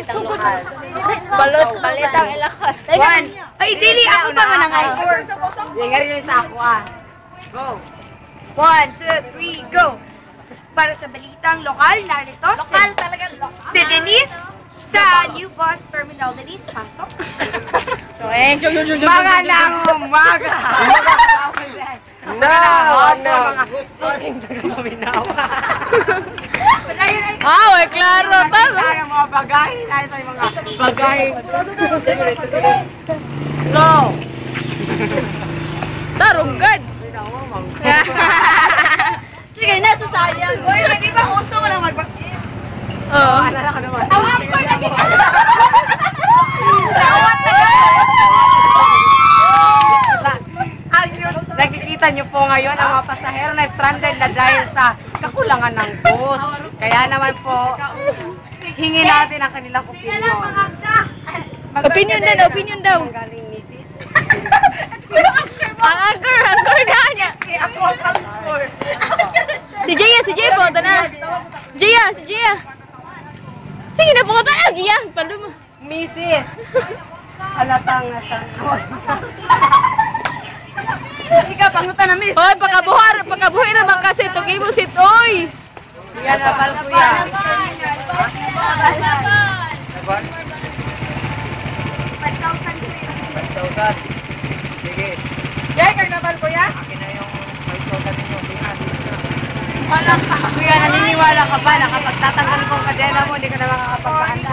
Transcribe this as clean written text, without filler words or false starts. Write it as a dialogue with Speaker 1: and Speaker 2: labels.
Speaker 1: balitang lokal.
Speaker 2: Balitang ilakot.
Speaker 1: One.
Speaker 3: Ay, dili ako pa manangay.
Speaker 1: Hindi nga rin sa ako ah. Go.
Speaker 3: 1, 2, 3, go! Para sa balitang lokal, narito si Denise sa New Bus Terminal. Denise, pasok.
Speaker 1: Mga nang umaga. No. Mga suling nagmaminawa.
Speaker 2: Ay, klaro ta.
Speaker 1: Kaya mga bagay na ito yung mga bagay. So.
Speaker 2: Tarunggad. Sige, nasa sayang.
Speaker 3: Uy, hindi ba uso ko lang magba...
Speaker 2: Oo.
Speaker 1: Alala ka naman.
Speaker 3: Tawag ko na Tawag na
Speaker 1: Nakikita niyo po ngayon ang mga pasahero na stranded na dahil sa kakulangan ng bus. Kaya naman po, hingin natin ang kanilang opinion.
Speaker 2: Opinion daw.
Speaker 1: Ang galing, Mrs.
Speaker 2: Ang anchor na niya.
Speaker 3: Ako ang anchor.
Speaker 2: Si Jaya po, na. Si Jaya. Sige na po ka tayo, Jaya. Palo mo.
Speaker 1: Mrs. Halatang nasan.
Speaker 2: Ika, pangutan na, miss. Hoy, pagkabuhay naman kasi, tugay mo sit, oy.
Speaker 1: Yan na pal kuya.
Speaker 4: Sige.
Speaker 3: Jay, karnabal ko ya?
Speaker 4: Akin na yung 5,000 ninyo.
Speaker 1: Kuya, naniniwala ka ba na kapag tatanggal ko ang kadena mo, hindi ka na makakapagpaanda?